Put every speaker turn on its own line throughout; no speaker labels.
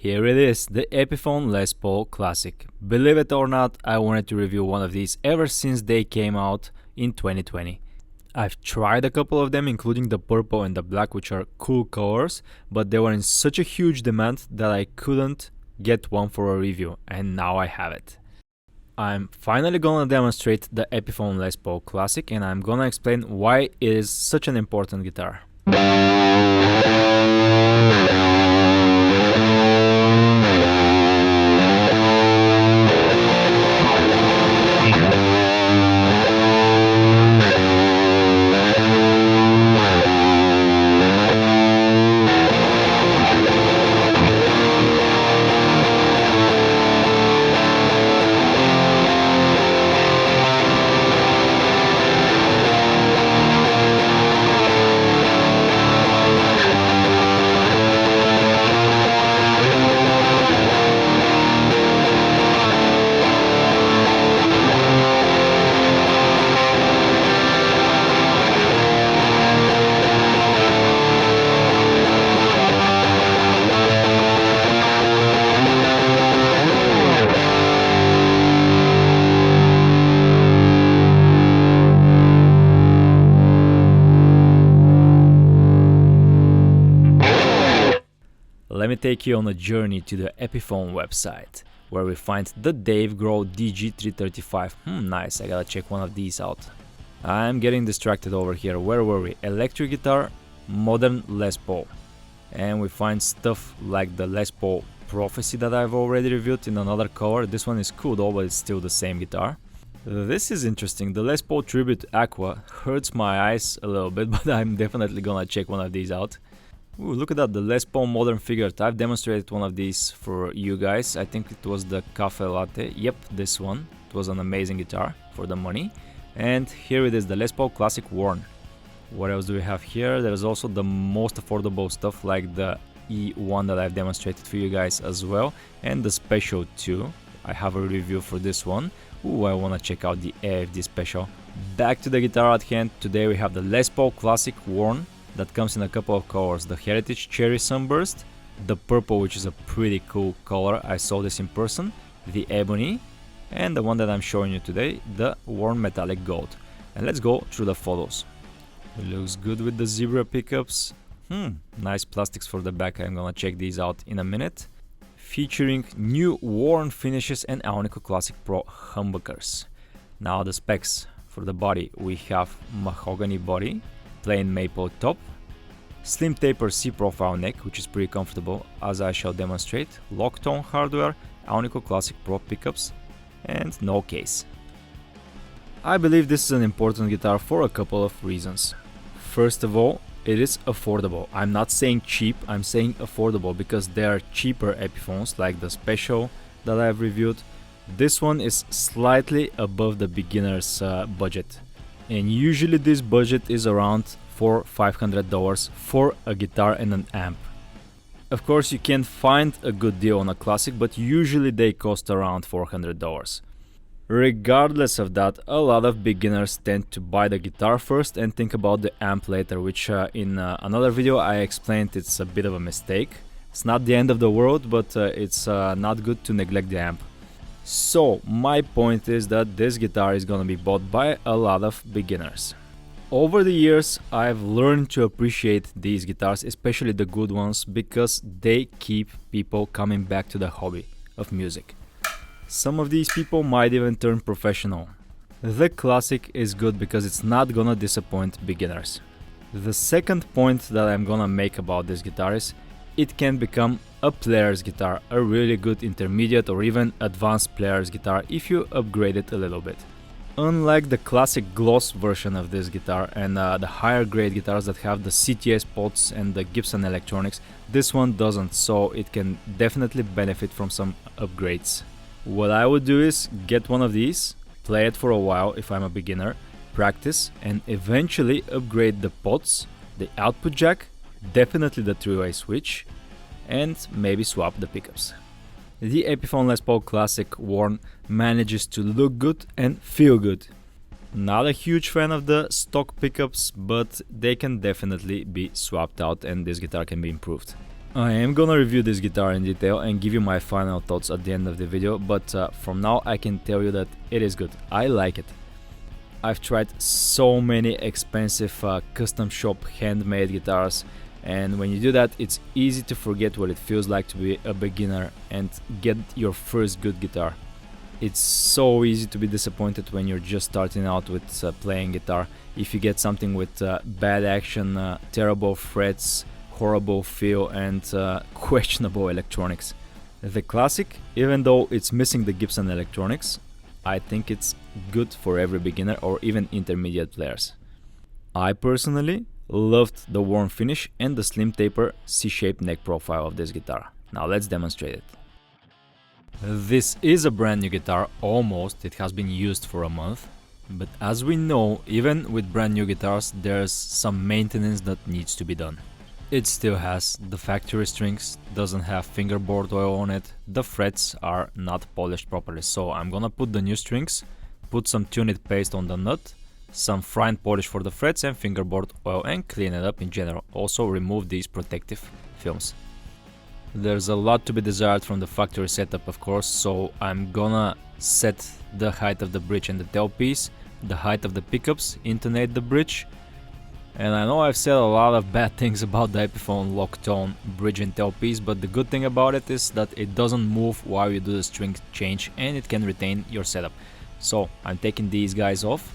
Here it is, the Epiphone Les Paul Classic. Believe it or not, I wanted to review one of these ever since they came out in 2020. I've tried a couple of them, including the purple and the black, which are cool colors, but they were in such a huge demand that I couldn't get one for a review, and now I have it. I'm finally gonna demonstrate the Epiphone Les Paul Classic, and I'm gonna explain why it is such an important guitar. Let me take you on a journey to the Epiphone website, where we find the Dave Grohl DG335. Nice, I gotta check one of these out. I'm getting distracted over here. Where were we? Electric guitar, modern Les Paul. And we find stuff like the Les Paul Prophecy that I've already reviewed in another color. This one is cool though, but it's still the same guitar. This is interesting. The Les Paul Tribute Aqua hurts my eyes a little bit, but I'm definitely gonna check one of these out. Ooh, look at that, the Les Paul Modern Figured. I've demonstrated one of these for you guys. I think it was the Cafe Latte. Yep, this one. It was an amazing guitar for the money. And here it is, the Les Paul Classic Worn. What else do we have here? There's also the most affordable stuff like the E1 that I've demonstrated for you guys as well. And the Special 2. I have a review for this one. Ooh, I wanna check out the AFD Special. Back to the guitar at hand. Today we have the Les Paul Classic Worn. That comes in a couple of colors, the Heritage Cherry Sunburst, the purple, which is a pretty cool color, I saw this in person, the ebony, and the one that I'm showing you today, the Worn Metallic Gold. And let's go through the photos. It looks good with the zebra pickups. Nice plastics for the back, I'm gonna check these out in a minute. Featuring new worn finishes and Audio-Technica Classic Pro humbuckers. Now the specs for the body, we have mahogany body, plain maple top, slim taper C-profile neck, which is pretty comfortable as I shall demonstrate, lock tone hardware, Audio-Technica Classic Pro pickups, and no case. I believe this is an important guitar for a couple of reasons. First of all, it is affordable. I'm not saying cheap, I'm saying affordable, because there are cheaper Epiphones like the Special that I've reviewed. This one is slightly above the beginner's budget. And usually this budget is around $400–500 for a guitar and an amp. Of course you can find a good deal on a classic, but usually they cost around $400. Regardless of that, a lot of beginners tend to buy the guitar first and think about the amp later, which in another video I explained it's a bit of a mistake. It's not the end of the world, but it's not good to neglect the amp. So my point is that this guitar is gonna be bought by a lot of beginners. Over the years I've learned to appreciate these guitars, especially the good ones, because they keep people coming back to the hobby of music. Some of these people might even turn professional. The Classic is good because it's not gonna disappoint beginners. The second point that I'm gonna make about this guitar is it can become a player's guitar, a really good intermediate or even advanced player's guitar if you upgrade it a little bit. Unlike the classic gloss version of this guitar and the higher grade guitars that have the CTS pots and the Gibson electronics, this one doesn't, so it can definitely benefit from some upgrades. What I would do is get one of these, play it for a while if I'm a beginner, practice, and eventually upgrade the pots, the output jack, definitely the three-way switch, and maybe swap the pickups. The Epiphone Les Paul Classic Worn manages to look good and feel good. Not a huge fan of the stock pickups, but they can definitely be swapped out and this guitar can be improved. I am gonna review this guitar in detail and give you my final thoughts at the end of the video, but from now I can tell you that it is good. I like it. I've tried so many expensive custom shop handmade guitars, and when you do that, it's easy to forget what it feels like to be a beginner and get your first good guitar. It's so easy to be disappointed when you're just starting out with playing guitar. If you get something with bad action, terrible frets, horrible feel and questionable electronics. The Classic, even though it's missing the Gibson electronics, I think it's good for every beginner or even intermediate players. I personally loved the warm finish and the slim taper C-shaped neck profile of this guitar. Now let's demonstrate it. This is a brand new guitar, almost. It has been used for a month. But as we know, even with brand new guitars, there's some maintenance that needs to be done. It still has the factory strings, doesn't have fingerboard oil on it, the frets are not polished properly, so I'm gonna put the new strings, put some tuned paste on the nut, some fine polish for the frets and fingerboard oil and clean it up in general. Also remove these protective films. There's a lot to be desired from the factory setup, of course, so I'm gonna set the height of the bridge and the tailpiece, the height of the pickups, intonate the bridge. And I know I've said a lot of bad things about the Epiphone lock tone bridge and tailpiece, but the good thing about it is that it doesn't move while you do the string change and it can retain your setup. So I'm taking these guys off.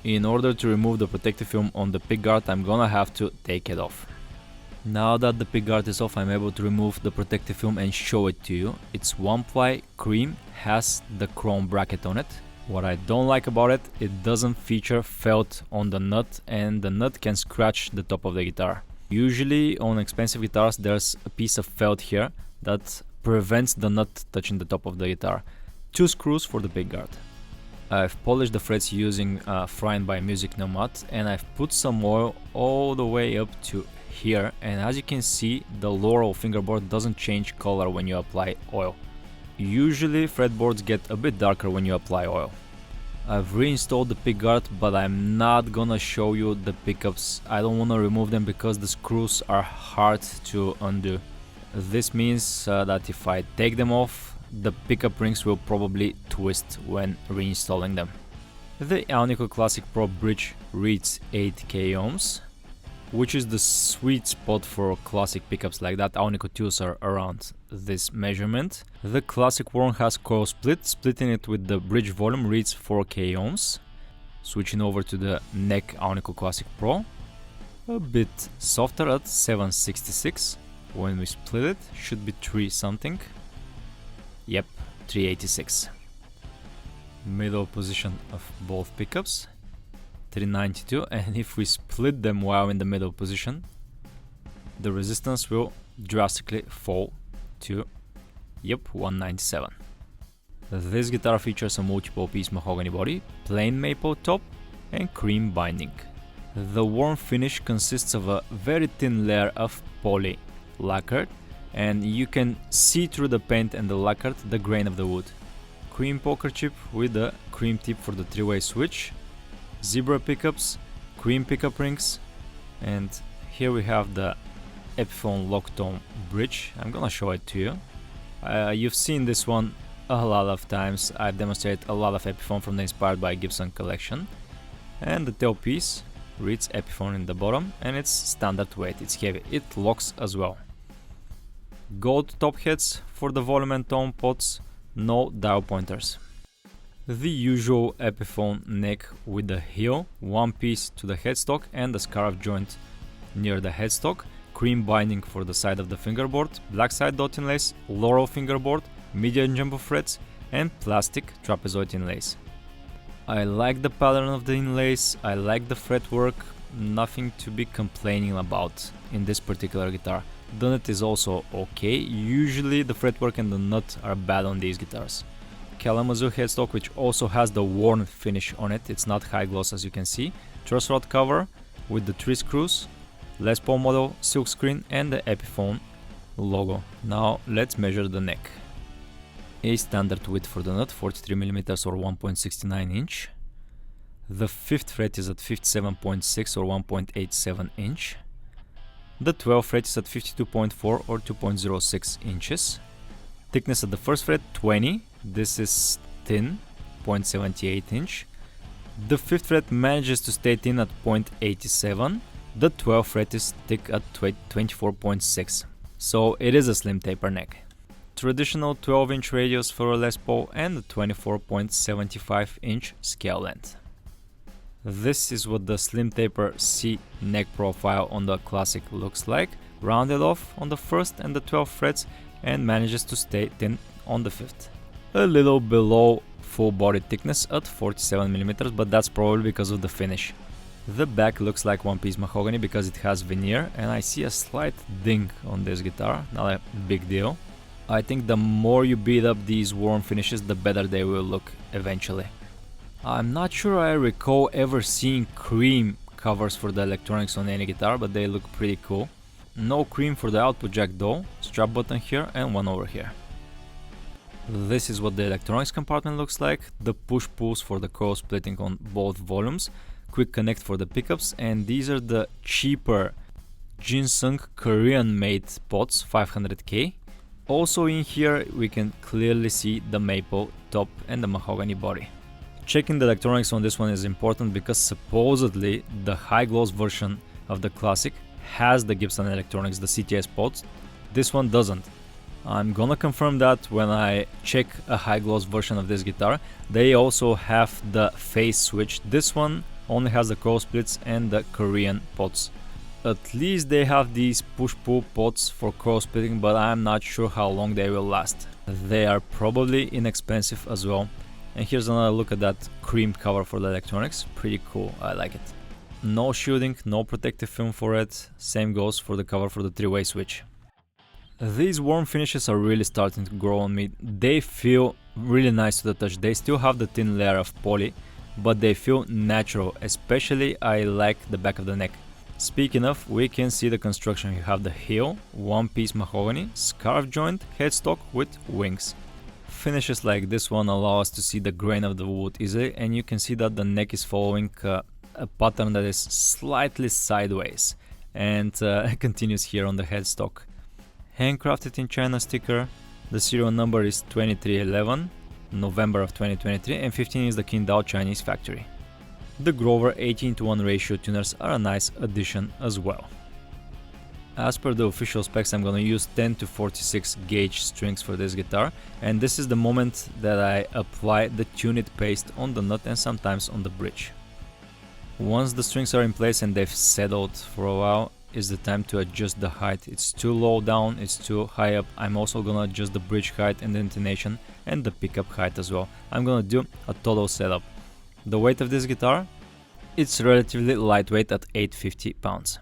In order to remove the protective film on the pickguard, I'm gonna have to take it off. Now that the pickguard is off, I'm able to remove the protective film and show it to you. It's one ply cream, has the chrome bracket on it. What I don't like about it, it doesn't feature felt on the nut and the nut can scratch the top of the guitar. Usually on expensive guitars there's a piece of felt here that prevents the nut touching the top of the guitar. 2 screws for the pickguard. I've polished the frets using Frying by Music Nomad and I've put some oil all the way up to here, and as you can see the Laurel fingerboard doesn't change color when you apply oil. Usually fretboards get a bit darker when you apply oil. I've reinstalled the pickguard, but I'm not gonna show you the pickups. I don't wanna remove them because the screws are hard to undo. This means that if I take them off, the pickup rings will probably twist when reinstalling them. The Audio-Technica Classic Pro bridge reads 8k ohms, which is the sweet spot for classic pickups like that. Audio-Technica tunes are around this measurement. The Classic Warm has coil split, splitting it with the bridge volume reads 4k ohms. Switching over to the neck Audio-Technica Classic Pro, a bit softer at 766. When we split it, should be 3 something. Yep, 386. Middle position of both pickups, 392, and if we split them while in the middle position, the resistance will drastically fall to, yep, 197. This guitar features a multiple piece mahogany body, plain maple top and cream binding. The warm finish consists of a very thin layer of poly lacquer, and you can see through the paint and the lacquer the grain of the wood. Cream poker chip with a cream tip for the 3-way switch, zebra pickups, cream pickup rings, and here we have the Epiphone lock tone bridge. I'm gonna show it to you. You've seen this one a lot of times. I've demonstrated a lot of Epiphone from the Inspired by Gibson collection. And the tailpiece reads Epiphone in the bottom, and it's standard weight, it's heavy, it locks as well. Gold top heads for the volume and tone pots, no dial pointers. The usual Epiphone neck with the heel, one piece to the headstock and the scarf joint near the headstock, cream binding for the side of the fingerboard, black side dot inlays, Laurel fingerboard, medium jumbo frets and plastic trapezoid inlays. I like the pattern of the inlays, I like the fretwork, nothing to be complaining about in this particular guitar. The nut is also okay, usually the fretwork and the nut are bad on these guitars. Kalamazoo headstock, which also has the worn finish on it, it's not high gloss as you can see. Truss rod cover with the 3 screws, Les Paul model, silk screen and the Epiphone logo. Now let's measure the neck. A standard width for the nut, 43mm or 1.69 inch. The 5th fret is at 57.6 or 1.87 inch. The 12th fret is at 52.4 or 2.06 inches. Thickness at the 1st fret 20, this is thin, 0.78 inch. The 5th fret manages to stay thin at 0.87. The 12th fret is thick at 24.6, so it is a slim taper neck. Traditional 12-inch radius for a Les Paul and a 24.75-inch scale length. This is what the slim taper C neck profile on the Classic looks like, rounded off on the 1st and the 12th frets and manages to stay thin on the 5th. A little below full body thickness at 47mm, but that's probably because of the finish. The back looks like one-piece mahogany because it has veneer, and I see a slight ding on this guitar, not a big deal. I think the more you beat up these warm finishes, the better they will look eventually. I'm not sure I recall ever seeing cream covers for the electronics on any guitar, but they look pretty cool. No cream for the output jack though, strap button here and one over here. This is what the electronics compartment looks like, the push-pulls for the coil splitting on both volumes, quick connect for the pickups, and these are the cheaper Ginsung Korean made pots, 500K. Also in here we can clearly see the maple top and the mahogany body. Checking the electronics on this one is important because supposedly the high gloss version of the Classic has the Gibson electronics, the CTS pots. This one doesn't. I'm gonna confirm that when I check a high gloss version of this guitar. They also have the phase switch. This one only has the coil splits and the Korean pots. At least they have these push-pull pots for coil splitting, but I'm not sure how long they will last. They are probably inexpensive as well. And here's another look at that cream cover for the electronics. Pretty cool, I like it. No shielding, no protective film for it. Same goes for the cover for the three-way switch. These warm finishes are really starting to grow on me. They feel really nice to the touch. They still have the thin layer of poly, but they feel natural. Especially I like the back of the neck. Speaking of, we can see the construction. You have the heel, one-piece mahogany, scarf joint, headstock with wings. Finishes like this one allow us to see the grain of the wood easily, and you can see that the neck is following a pattern that is slightly sideways, and continues here on the headstock. Handcrafted in China sticker. The serial number is 2311, November of 2023, and 15 is the Qingdao Chinese factory. The Grover 18:1 ratio tuners are a nice addition as well. As per the official specs, I'm gonna use 10 to 46 gauge strings for this guitar, and this is the moment that I apply the tune it paste on the nut and sometimes on the bridge. Once the strings are in place and they've settled for a while, is the time to adjust the height. It's too low down, it's too high up. I'm also gonna adjust the bridge height and the intonation and the pickup height as well. I'm gonna do a total setup. The weight of this guitar? It's relatively lightweight at 850 pounds.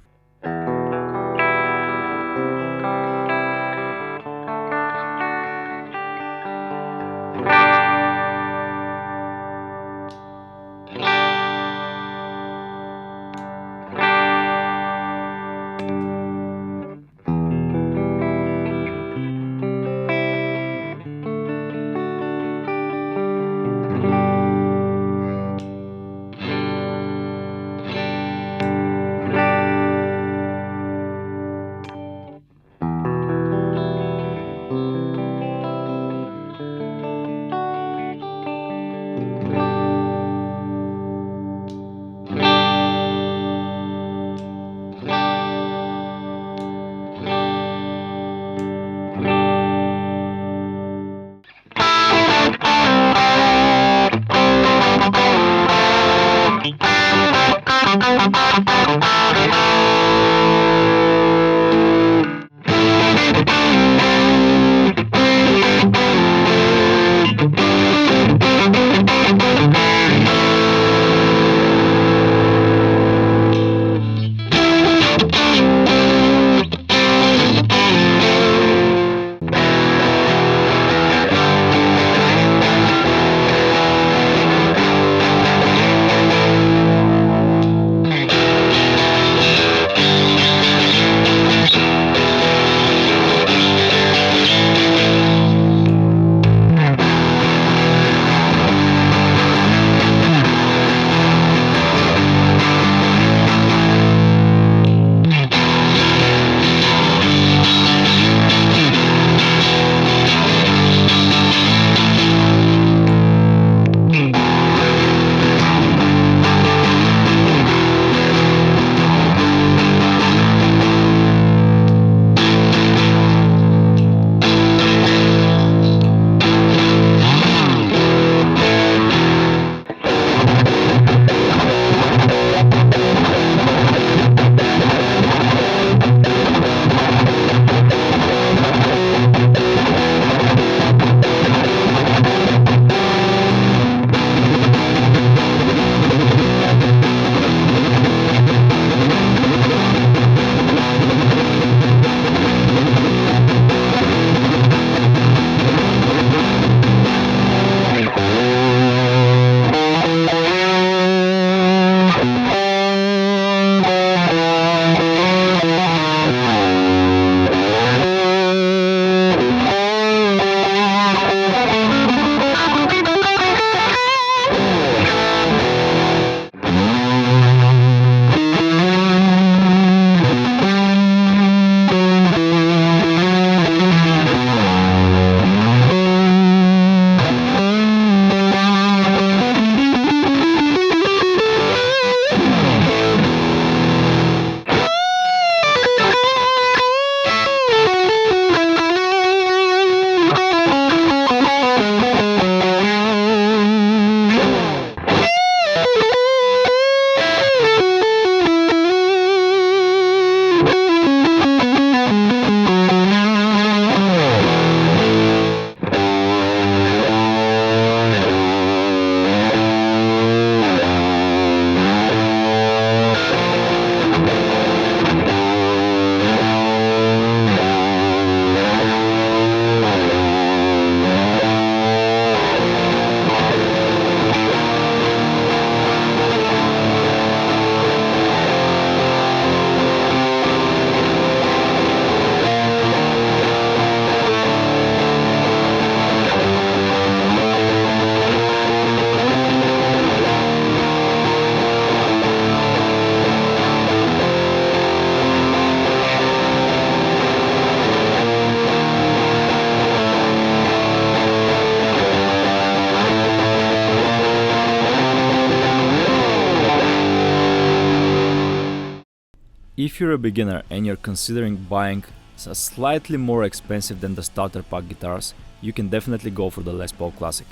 If you're a beginner and you're considering buying a slightly more expensive than the starter pack guitars, you can definitely go for the Les Paul Classic.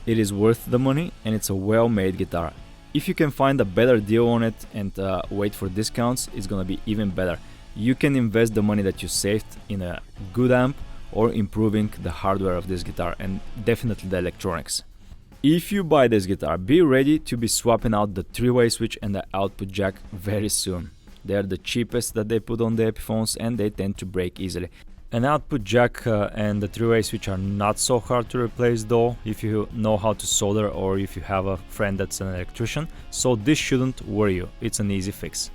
It is worth the money and it's a well-made guitar. If you can find a better deal on it and wait for discounts, it's gonna be even better. You can invest the money that you saved in a good amp or improving the hardware of this guitar and definitely the electronics. If you buy this guitar, be ready to be swapping out the 3-way switch and the output jack very soon. They are the cheapest that they put on the Epiphones and they tend to break easily. An output jack and the 3-way switch are not so hard to replace though, if you know how to solder or if you have a friend that's an electrician, so this shouldn't worry you, it's an easy fix.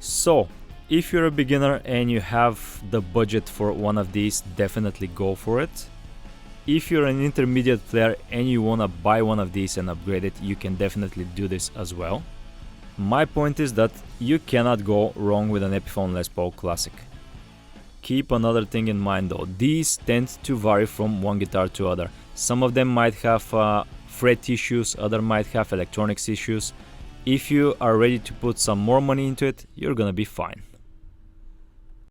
So, if you're a beginner and you have the budget for one of these, definitely go for it. If you're an intermediate player and you wanna buy one of these and upgrade it, you can definitely do this as well. My point is that you cannot go wrong with an Epiphone Les Paul Classic. Keep another thing in mind though, these tend to vary from one guitar to other. Some of them might have fret issues, others might have electronics issues. If you are ready to put some more money into it, you're gonna be fine.